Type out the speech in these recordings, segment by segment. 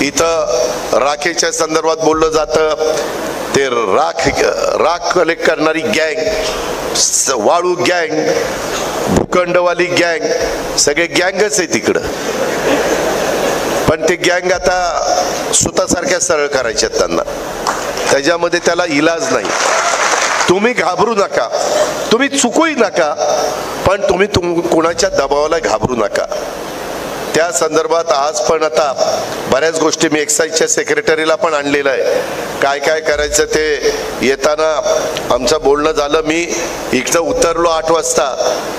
इथं राखेच्या संदर्भात बोललं जातं, ते राख कलेक्ट करणारी गँग, वाळू गँग, भूखंडवाली गँग, सगळे गँगच आहे तिकडं. पण ते गँग आता सुतासारख्या सरळ करायच्यात त्यांना, त्याच्यामध्ये त्याला इलाज नाही. तुम्ही घाबरू नका, तुम्ही चुकूही नका, पण तुम्ही कुणाच्या दबावाला घाबरू नका. त्या संदर्भात आज पण आता बऱ्याच गोष्टी मी एक्साईजच्या सेक्रेटरीला पण आणलेलं आहे. काय काय करायचं ते येताना आमचं बोलणं झालं. मी इकडं उतरलो 8 वाजता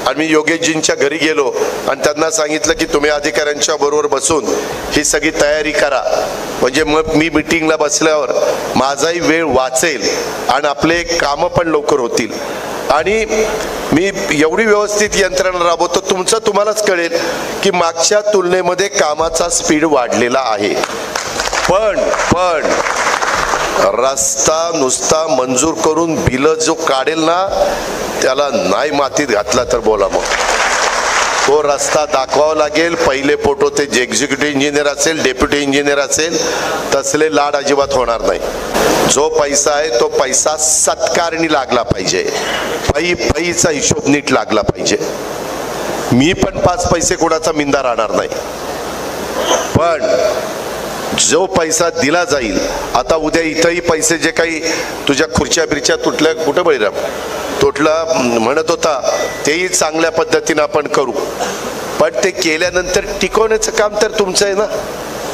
आणि मी योगेशजींच्या घरी गेलो आणि त्यांना सांगितलं की तुम्ही अधिकाऱ्यांच्या बरोबर बसून ही सगळी तयारी करा, म्हणजे मग मी मीटिंगला बसल्यावर माझाही वेळ वाचेल आणि आपले कामं पण लवकर होतील. आणि मी एवढी व्यवस्थित यंत्रणा राबवतो, तुमचं तुम्हालाच कळेल की मागच्या तुलनेमध्ये कामाचा स्पीड वाढलेला आहे. पण रस्ता नुसता मंजूर करून बिल जो काढेल ना, त्याला नाही मातीत घातला तर बोला मग. तो रस्ता दाखवावा लागेल. पहिले फोटो ते जे एक्झिक्युटिव्ह इंजिनियर असेल, डेप्युटी इंजिनियर असेल, तसले लाड अजिबात होणार नाही. जो पैसा आहे तो पैसा सत्कारणी लागला पाहिजे, पैसा हिशोब नीट लागला पाहिजे. मी पण 5 पैसे कोणाचा मिंदा राहणार नाही, पण जो पैसा दिला जाईल, आता उद्या इथंही पैसे जे काही तुझ्या खुर्च्या बिरच्या तुटल्या, कुठं बळीराम तुटला म्हणत होता, तेही चांगल्या पद्धतीने आपण करू. पण ते केल्यानंतर टिकवण्याचं काम तर तुमचं आहे ना.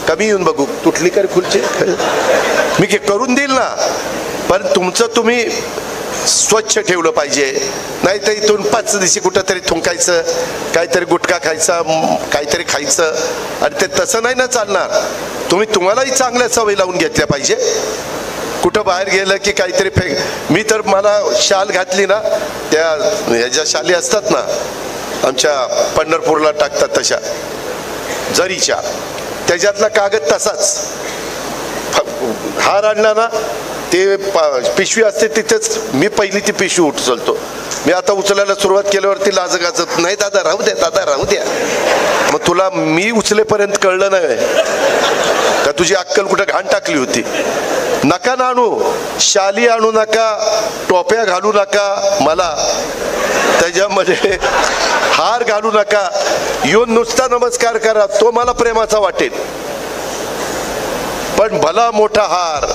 कमी येऊन बघू, तुटली काय खुर्ची, मी करून देईल ना, पण तुमचं तुम्ही स्वच्छ ठेवलं पाहिजे. नाही तर इथून 5 दिवशी कुठंतरी थुंकायचं, काहीतरी गुटखा खायचा, काहीतरी खायचं, आणि ते तसं नाही ना चालणार. तुम्हालाही चांगल्या सवय लावून घेतल्या पाहिजे. कुठं बाहेर गेलं की काहीतरी मी तर मला शाल घातली ना, त्या ह्याच्या शाली असतात ना आमच्या पंढरपूरला टाकतात तशा जरीच्या, त्याच्यातला कागद तसाच. हार आणला ना, ते पिशवी असते तिथेच मी पहिली ती पिशवी उचलतो. मी आता उचलायला सुरुवात केल्यावरती लाजगाजत, नाही दादा राहू द्या, दादा राहू द्या. मग तुला मी उचलेपर्यंत कळलं नाही का तुझी अक्कल कुठं घाण टाकली होती. नका ना आणू, शाली आणू नका, टोप्या घालू नका, मला त्याच्यामध्ये हार घालू नका. येऊन नुसता नमस्कार करा, तो मला प्रेमाचा वाटेल. पण भला मोठा हार,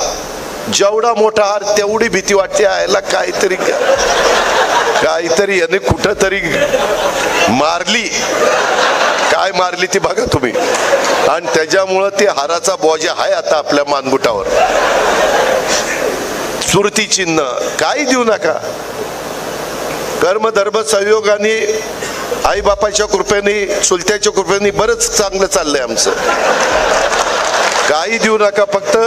जेवढा मोठा हार तेवढी भीती वाटते. यायला काहीतरी याने कुठंतरी मारली, काय मारली ती बघा तुम्ही. आणि त्याच्यामुळं ते हाराचा बोजा आहे आता आपल्या मानगुटावर. सुरती चिन्ह काही देऊ नका. कर्मधर्म संयोगाने, आई बापाच्या कृपेने, चुलत्याच्या कृपेने बरंच चांगलं चाललंय आमचं. काही देऊ नका, फक्त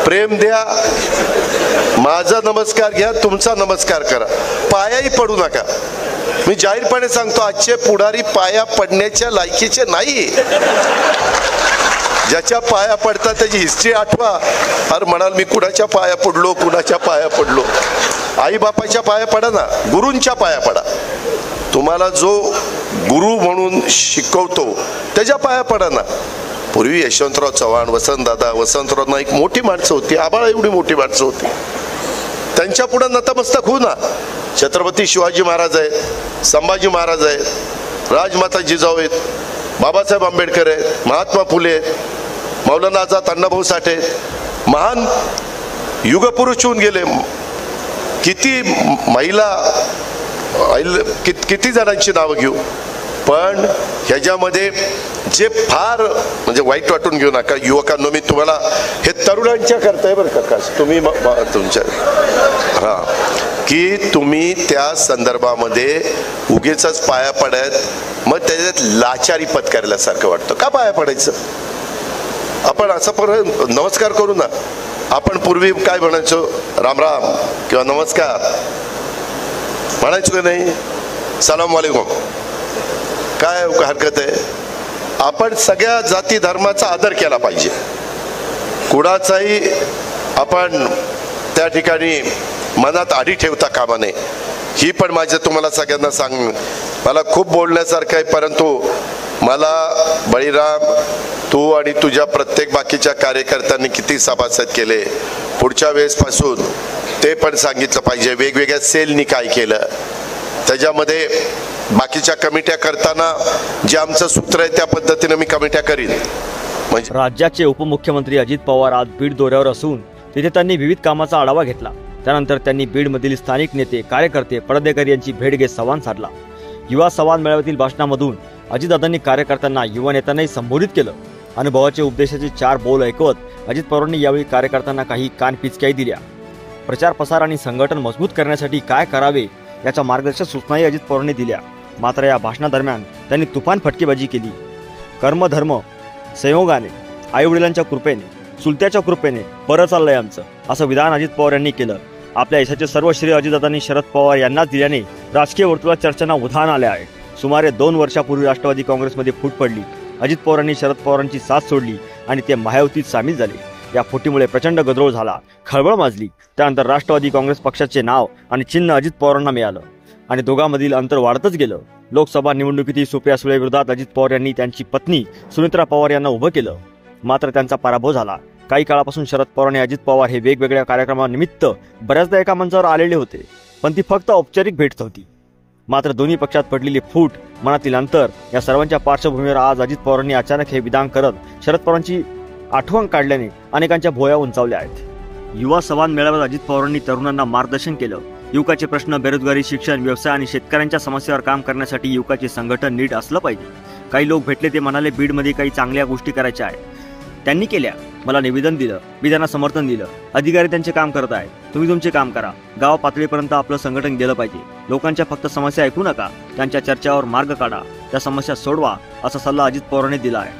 प्रेम द्या. माझा नमस्कार घ्या, तुमचा नमस्कार करा, पायाही पडू नका. मी जाहीरपणे सांगतो, आजचे पुढारी पाया पडण्याच्या लायकीचे नाही. ज्याच्या पाया पडतात त्याची हिस्ट्री आठवा. अरे म्हणाल मी कुणाच्या पाया पडलो, कुणाच्या पाया पडलो. आई बापाच्या पाया पडा ना, गुरूंच्या पाया पडा. तुम्हाला जो गुरु म्हणून शिकवतो त्याच्या पाया पडा ना. पूर्वी यशवंतराव चव्हाण, वसंतराव नाईक मोठी माणसं होती, आबाळा एवढी मोठी माणसं होती, त्यांच्या पुढे नतमस्तक होऊ ना. छत्रपती शिवाजी महाराज आहेत, संभाजी महाराज आहेत, राजमाता जिजाऊ आहेत, बाबासाहेब आंबेडकर आहेत, महात्मा फुले आहेत, मौलाना आझाद अण्णाभाऊ साठे, महान युगपुरुष होऊन गेले. किती महिला, किती जणांची नावं घेऊ. पण ह्याच्यामध्ये जे फार म्हणजे वाईट वाटून घेऊ नका युवकांनो. मी तुम्हाला हे तरुणांच्या करताय बरं का, तुम्ही तुमच्या की तुम्ही त्या संदर्भामध्ये उगीच पाया पडत, मग त्याच्यात लाचारी पत्करल्यासारखं वाटतं. का पाया पडायचं? आपण असं परत नमस्कार करू ना. आपण पूर्वी काय म्हणायचो, राम राम किंवा नमस्कार म्हणायचो का नाही, सलाम वालेकुम, काय हरकत आहे. आपण सगळ्या जाती धर्माचा आदर केला पाहिजे. कुणाचाही आपण त्या ठिकाणी मनात आडी ठेवता कामा नये. ही पण माझं तुम्हाला सगळ्यांना मला खूप बोलण्यासारखं आहे, परंतु मला बळीराम, तू आणि तुझ्या प्रत्येक बाकीच्या कार्यकर्त्यांनी किती सभासद केले, पुढच्या वेळेसपासून ते पण सांगितलं पाहिजे. वेगवेगळ्या सेलनी काय केलं, त्याच्यामध्ये बाकीच्या कमिट्या करताना जे आमचं सूत्र आहे त्या पद्धतीने मी कमिट्या करीन. म्हणजे राज्याचे उपमुख्यमंत्री अजित पवार आज बीड दौऱ्यावर असून तिथे त्यांनी विविध कामाचा आढावा घेतला. त्यानंतर त्यांनी बीडमधील स्थानिक नेते, कार्यकर्ते, पदाधिकारी यांची भेट घेत संवाद साधला. युवा संवाद मेळाव्यातील भाषणामधून अजितदादांनी कार्यकर्त्यांना, युवा नेत्यांनाही संबोधित केलं. अनुभवाचे उपदेशाचे 4 बोल ऐकवत अजित पवारांनी यावेळी कार्यकर्त्यांना काही कानपिचक्याही दिल्या. प्रचार प्रसार आणि संघटन मजबूत करण्यासाठी काय करावे याच्या मार्गदर्शक सूचनाही अजित पवारांनी दिल्या. मात्र या भाषणादरम्यान त्यांनी तुफान फटकेबाजी केली. कर्मधर्म संयोगाने, आईवडिलांच्या कृपेने, चुलत्याच्या कृपेने बरं चाललंय आमचं, असं विधान अजित पवार यांनी केलं. आपल्या यशाचे सर्व श्रेय अजितदादांनी शरद पवार यांनाच दिल्याने राजकीय वर्तुळात चर्चांना उधाण आले आहे. सुमारे 2 वर्षापूर्वी राष्ट्रवादी काँग्रेसमध्ये फूट पडली. अजित पवारांनी शरद पवारांची साथ सोडली आणि ते महायुतीत सामील झाले. या फुटीमुळे प्रचंड गदारोळ झाला, खळबळ माजली. त्यानंतर राष्ट्रवादी काँग्रेस पक्षाचे नाव आणि चिन्ह अजित पवारांना मिळालं आणि दोघांमधील अंतर वाढतच गेलं. लोकसभा निवडणुकीत सुप्रिया सुळेविरोधात अजित पवार यांनी त्यांची पत्नी सुनेत्रा पवार यांना उभं केलं. मात्र त्यांचा पराभव झाला. काही काळापासून शरद पवार आणि अजित पवार हे वेगवेगळ्या कार्यक्रमानिमित्त बऱ्याचदा एका मंचावर आलेले होते, पण ती फक्त औपचारिक भेट होती. मात्र दोन्ही पक्षात पडलेली फूट, मनातील अंतर या सर्वांच्या पार्श्वभूमीवर आज अजित पवारांनी अचानक हे विधान करत शरद पवारांची आठवण काढल्याने अनेकांच्या भोया उंचावल्या आहेत. युवा संवाद मेळाव्यात अजित पवारांनी तरुणांना मार्गदर्शन केलं. युवकाचे प्रश्न, बेरोजगारी, शिक्षण, व्यवसाय आणि शेतकऱ्यांच्या समस्यावर काम करण्यासाठी युवकाचे संघटन नीट असलं पाहिजे. काही लोक भेटले, ते म्हणाले बीडमध्ये काही चांगल्या गोष्टी करायच्या आहेत, त्यांनी केल्या. मला निवेदन दिलं, मी त्यांना समर्थन दिलं. अधिकारी त्यांचे काम करत आहेत, तुम्ही तुमचे काम करा. गाव पातळीपर्यंत आपलं संघटन गेलं पाहिजे. लोकांच्या फक्त समस्या ऐकू नका, त्यांच्या चर्चावर मार्ग काढा, त्या समस्या सोडवा, असा सल्ला अजित पवारांनी दिला आहे.